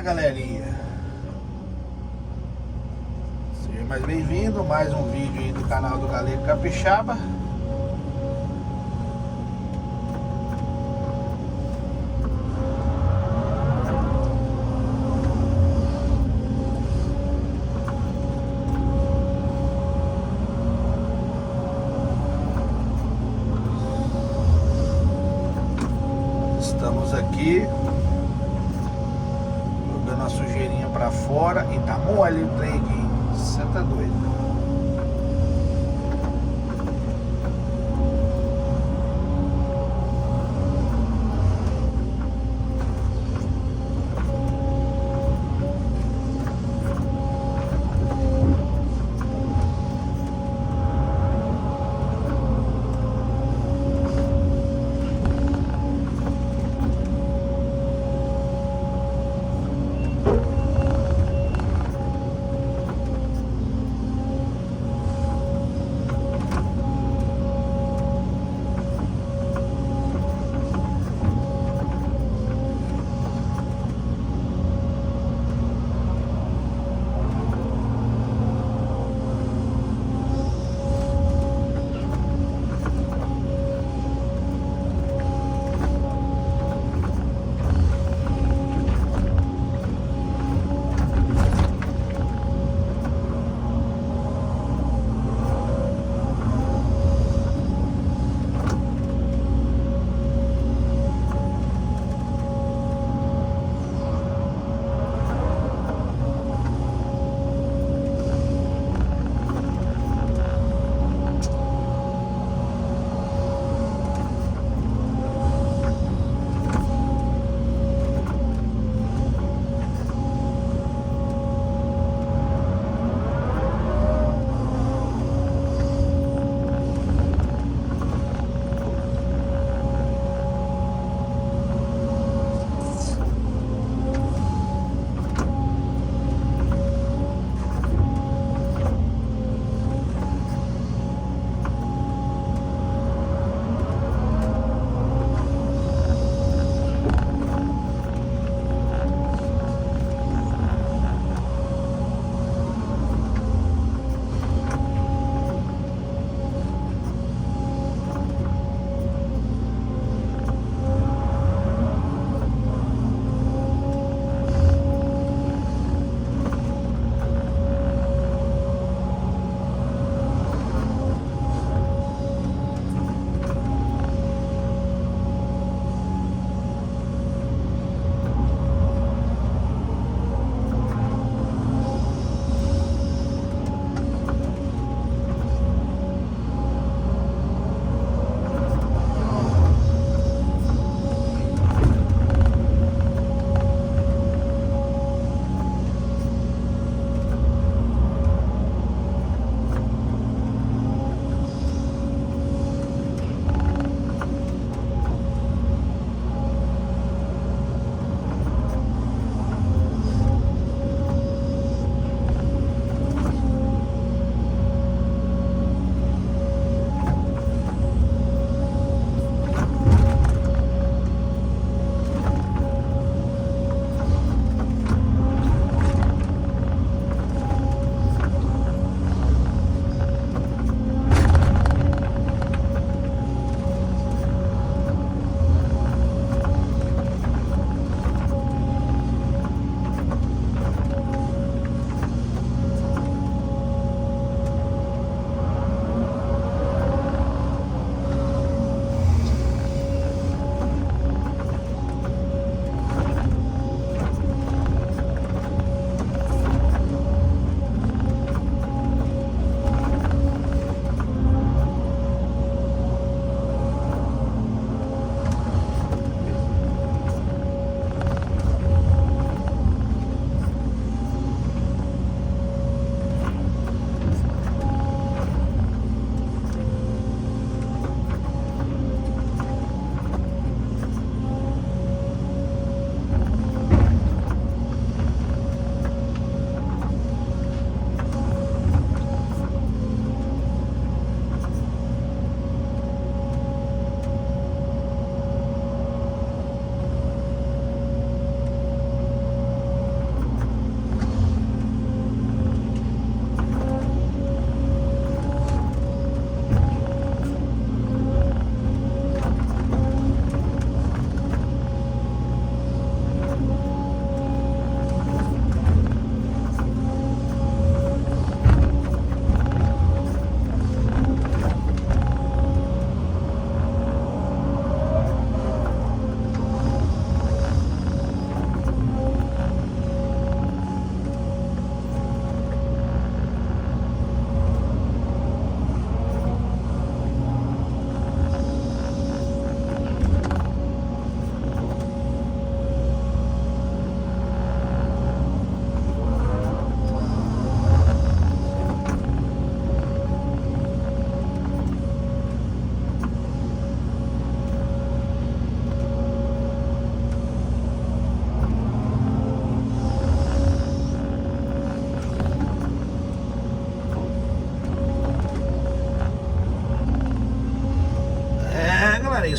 galerinha, seja mais bem-vindo, mais um vídeo aí do canal do Galego Capixaba. Estamos aqui jogando a sujeirinha pra fora e tá mole o trem aqui. Você tá doido?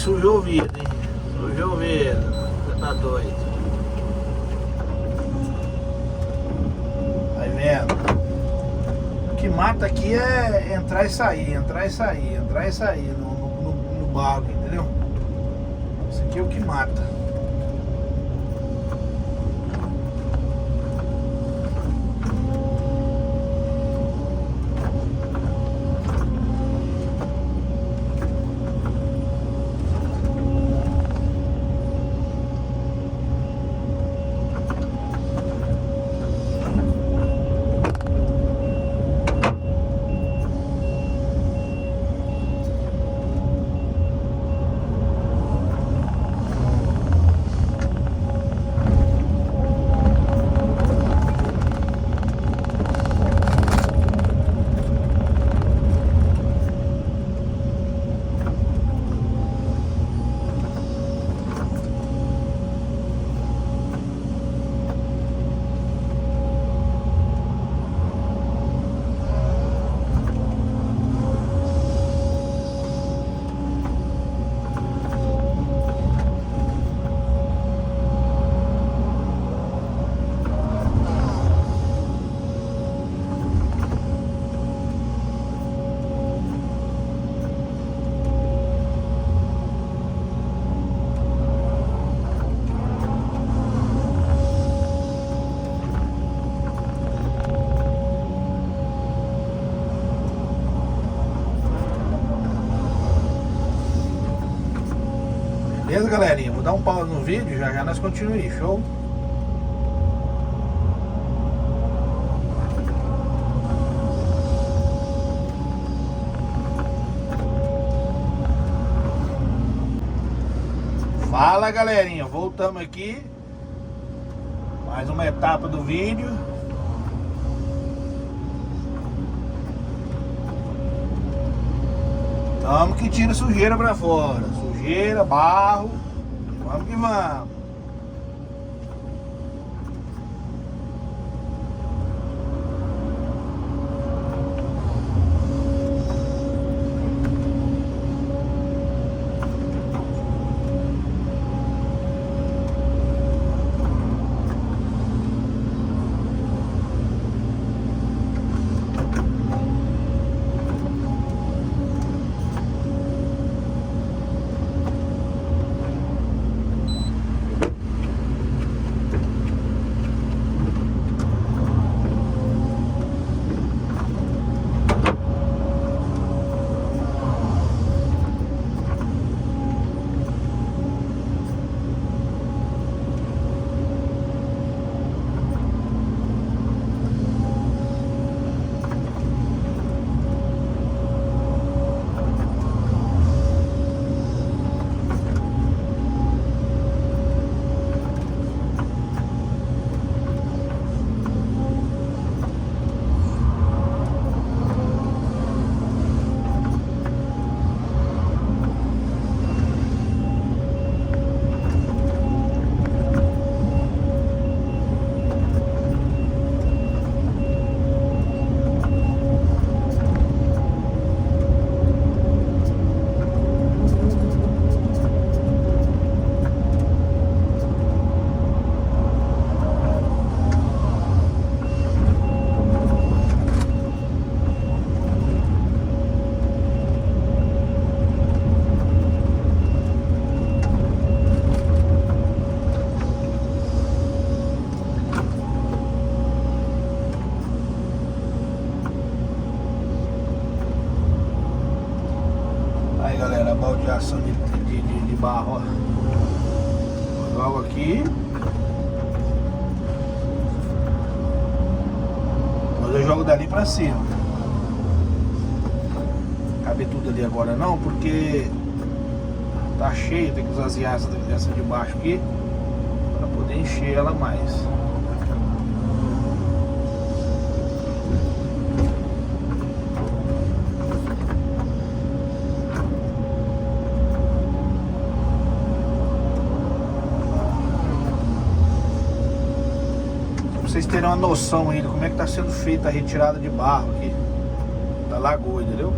sujou o vidro, hein? Sujou o vidro. Você tá doido. Aí vendo? O que mata aqui é entrar e sair, entrar e sair, entrar e sair no barro, entendeu? Isso aqui é o que mata. Beleza, galerinha? Vou dar um pause no vídeo, já já nós continuamos, show? Fala, galerinha, voltamos aqui. Mais uma etapa do vídeo. Tamo que tira sujeira pra fora. Sujeira, barro. Vamos que vamos. Baldeação de barro, ó. Logo aqui. Mas eu jogo dali pra cima. Cabe tudo ali agora não, porque tá cheio, tem que esvaziar essa de baixo aqui pra poder encher ela mais. Vocês terão uma noção aí de como é que está sendo feita a retirada de barro aqui da lagoa, entendeu?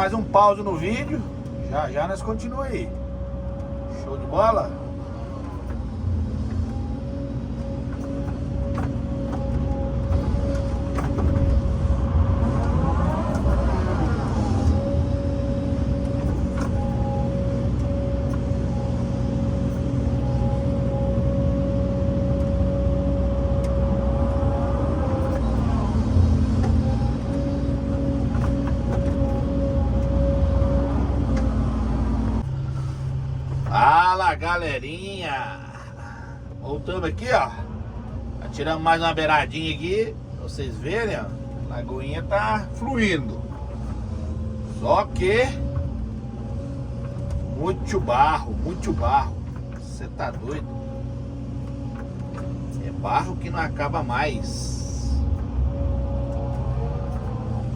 mais um pause no vídeo. Já já nós continuamos aí. Show de bola? Fala, galerinha, voltando aqui, ó. Tiramos mais uma beiradinha aqui, pra vocês verem, ó. A lagoinha tá fluindo. Só que muito barro, muito barro. Você tá doido? É barro que não acaba mais.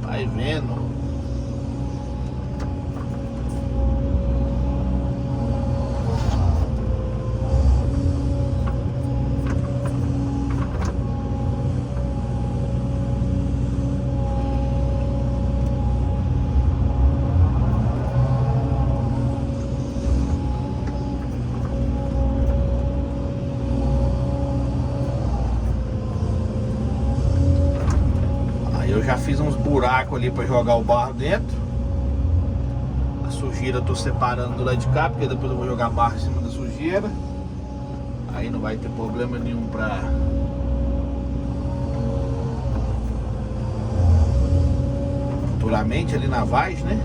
Vai vendo. Eu já fiz uns buracos ali para jogar o barro dentro. A sujeira eu tô separando do lado de cá, porque depois eu vou jogar barro em cima da sujeira. Aí não vai ter problema nenhum para futuramente ali na vaz, né?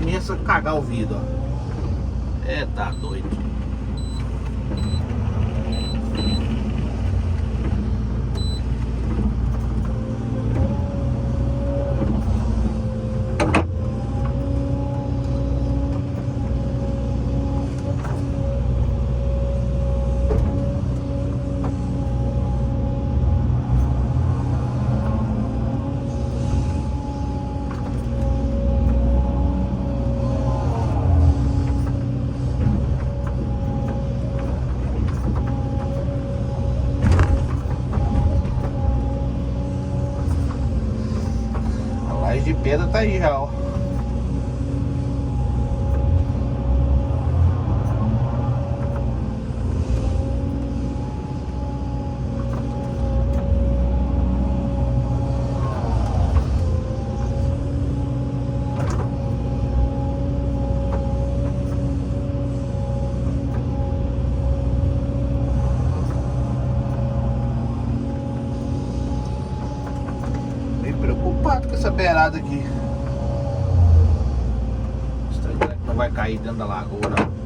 Começa a cagar o vidro, ó. É, tá doido. De pedra tá aí já, ó. Preocupado com essa beirada aqui. Será que não vai cair dentro da lagoa, não?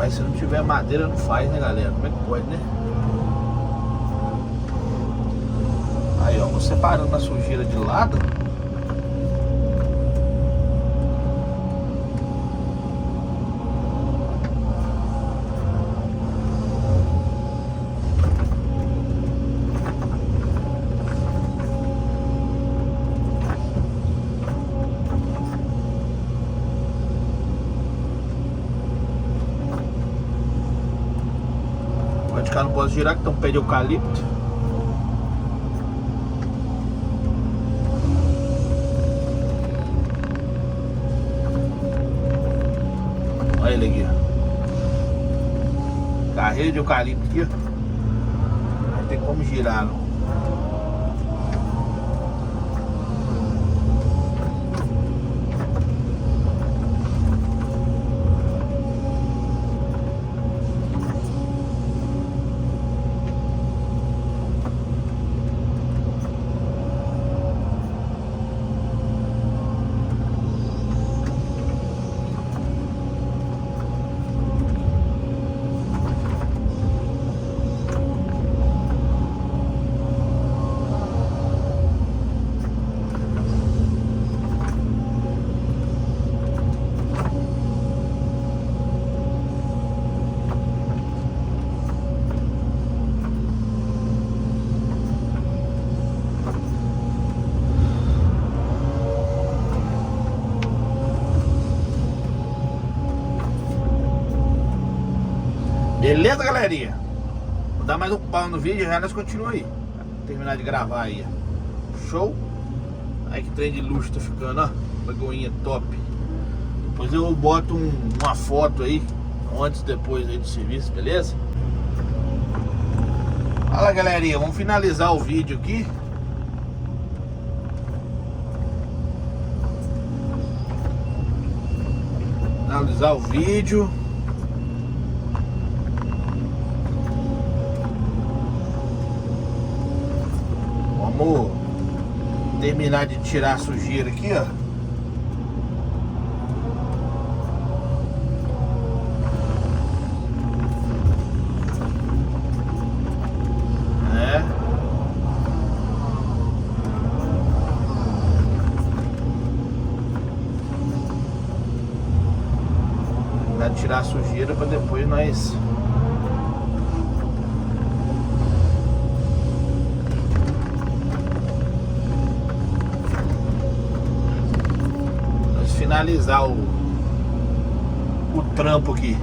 Mas se não tiver madeira não faz, né, galera? Como é que pode, né? Aí, ó, vou separando a sujeira de lado. Pode ficar, não posso girar que tem um pé de eucalipto. Olha ele aqui, ó. Carreira de eucalipto aqui, ó. Não tem como girar, não. Beleza, galerinha? Vou dar mais um pau no vídeo e já nós continuamos aí. Terminar de gravar aí, ó. Show? Aí que trem de luxo tá ficando, ó. Lagoinha top. Depois eu boto uma foto aí, antes e depois aí do serviço, beleza? Fala, galerinha, vamos finalizar o vídeo aqui. Finalizar o vídeo. Vamos terminar de tirar a sujeira aqui, ó. Tirar a sujeira para depois nós finalizar o trampo aqui.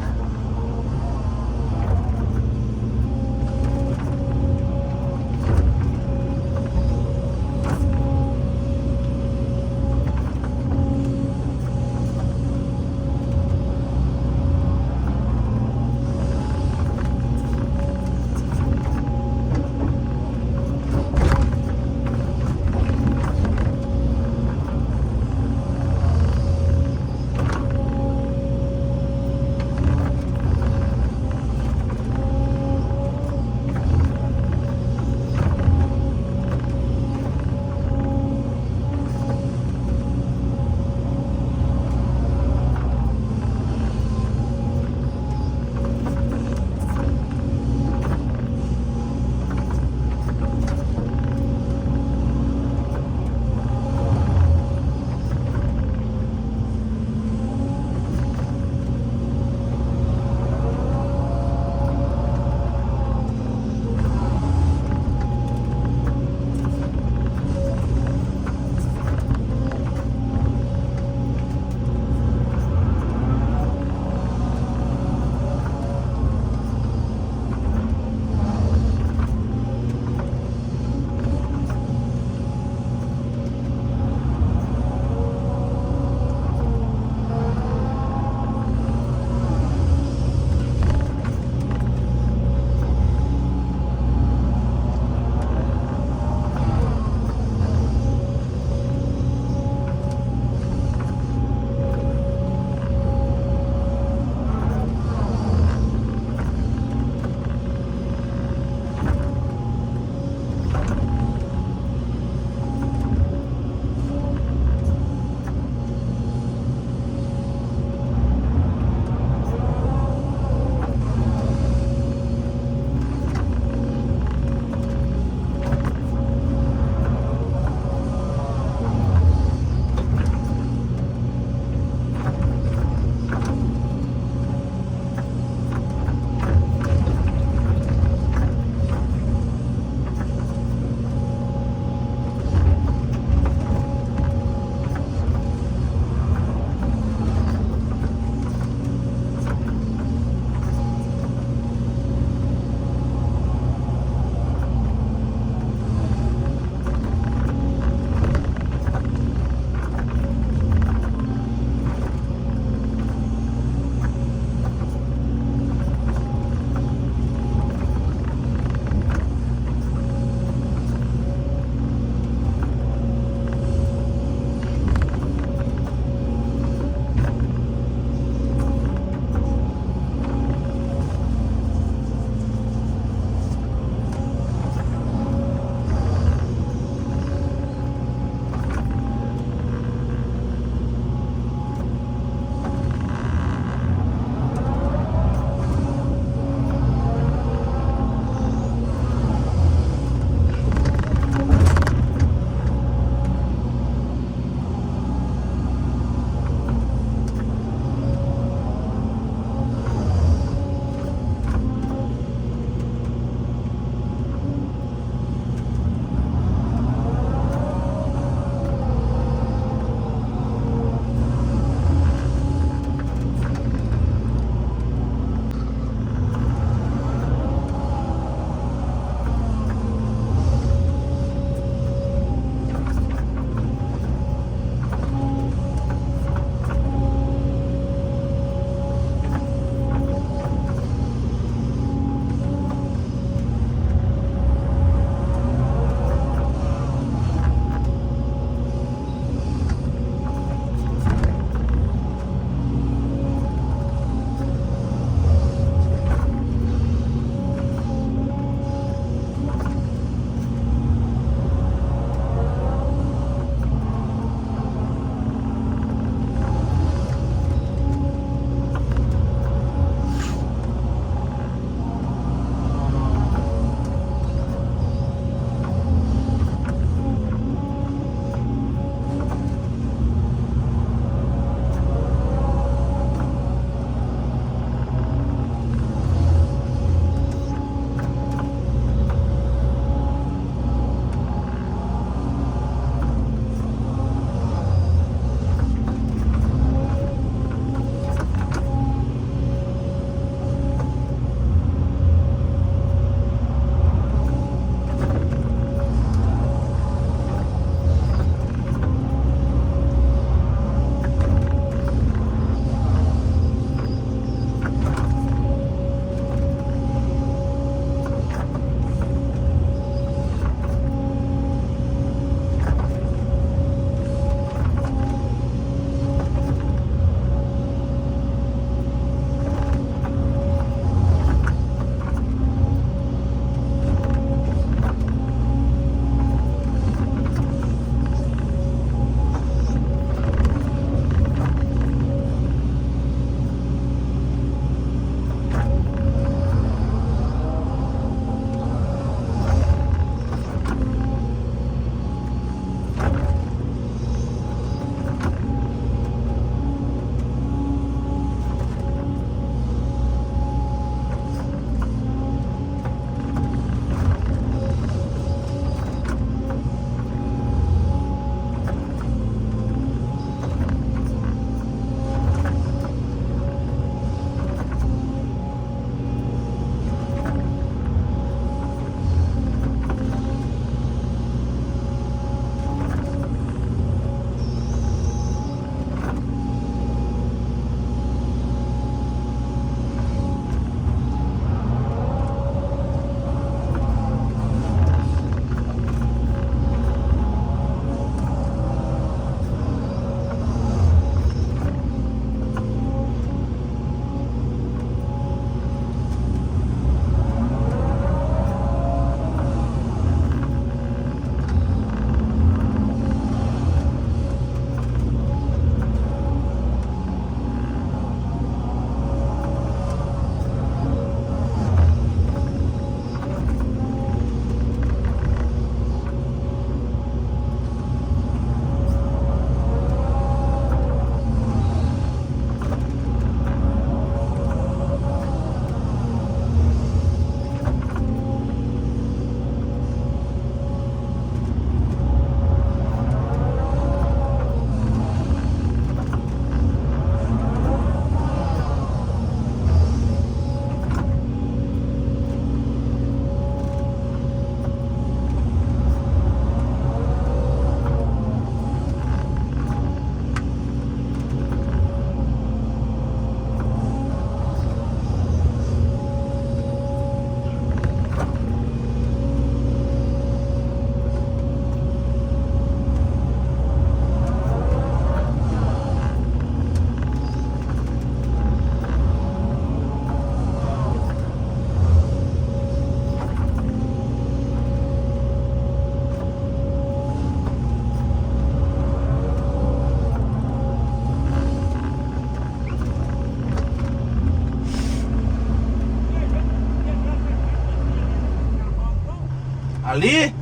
Ali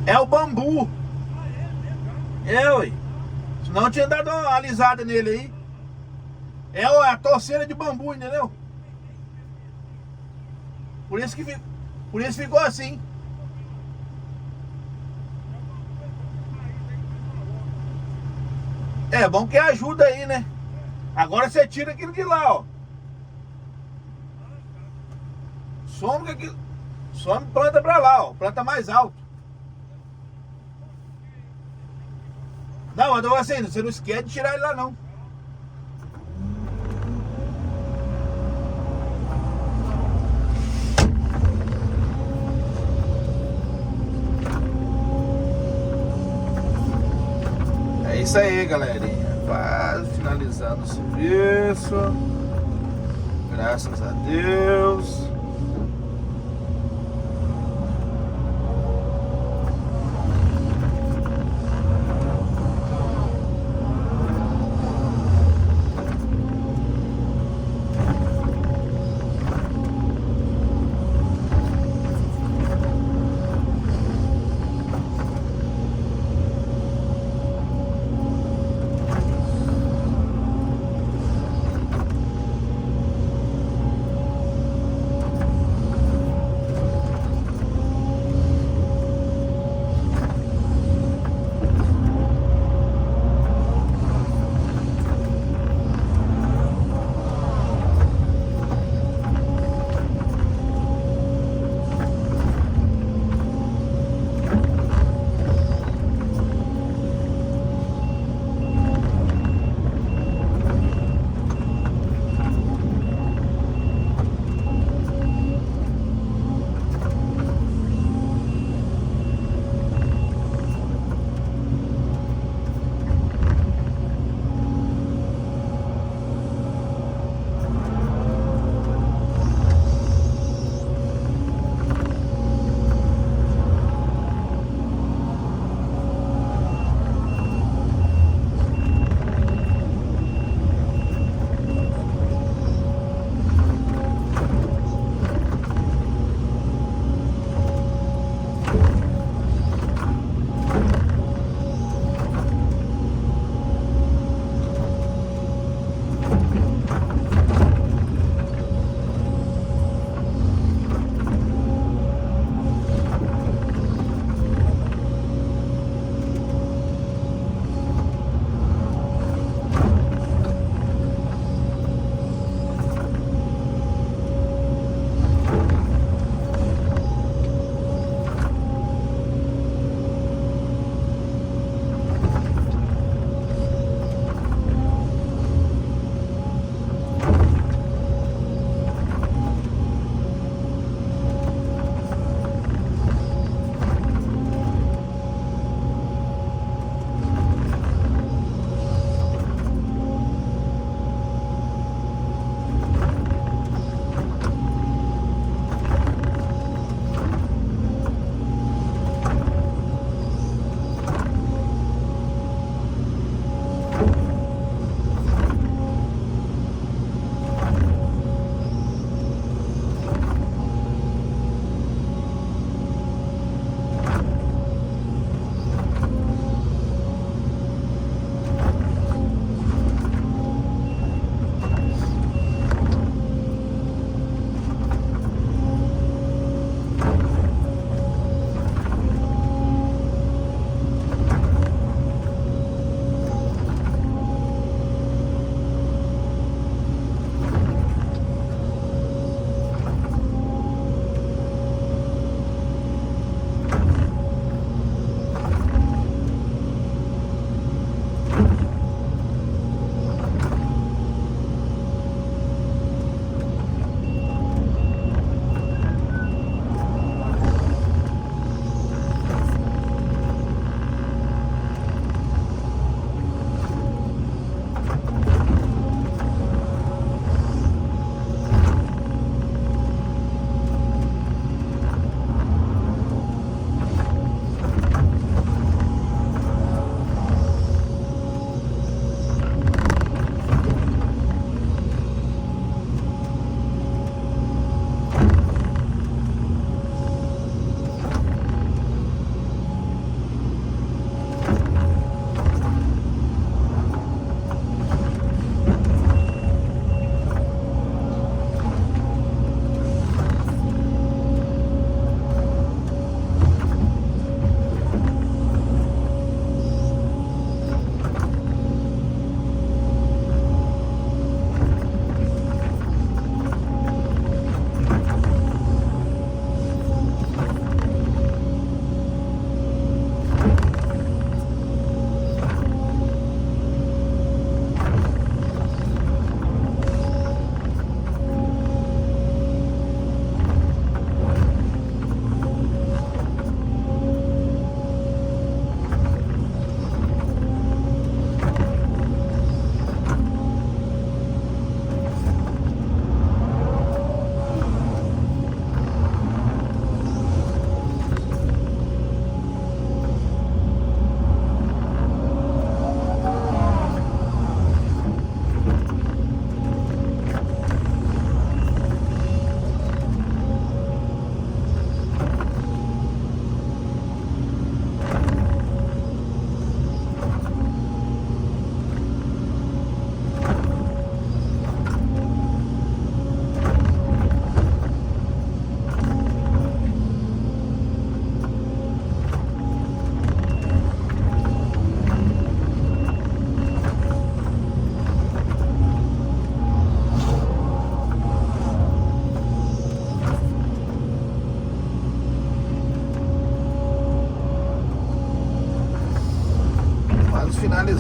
é o bambu. É, ué. Senão eu tinha dado uma alisada nele aí. É a torceira de bambu, entendeu? Por isso ficou assim. É bom que ajuda aí, né? Agora você tira aquilo de lá, ó. Some planta pra lá, ó. Planta mais alto. Não, mas assim, você não esquece de tirar ele lá, não. É isso aí, galerinha. Quase finalizando o serviço. Graças a Deus.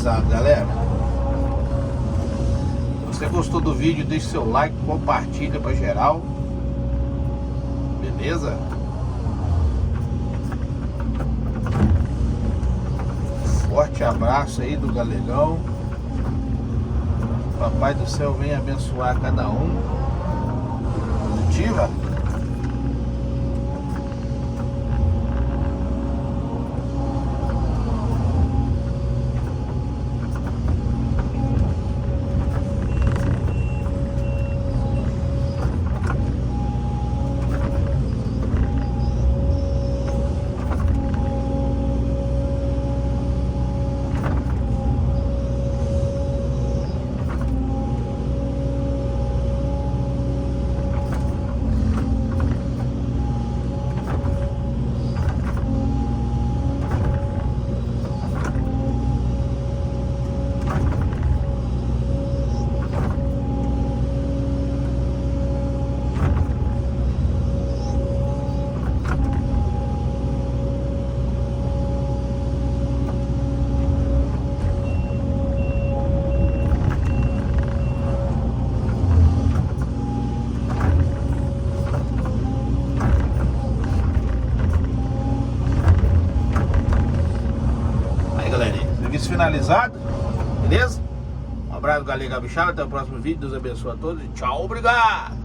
finalizado, galera. Se você gostou do vídeo, deixe seu like, compartilha pra geral. Beleza? Forte abraço aí do Galegão. Papai do céu venha abençoar cada um. Positiva. Serviço finalizado, beleza? Um abraço, Galega Bichada, até o próximo vídeo, Deus abençoe a todos e tchau, obrigado!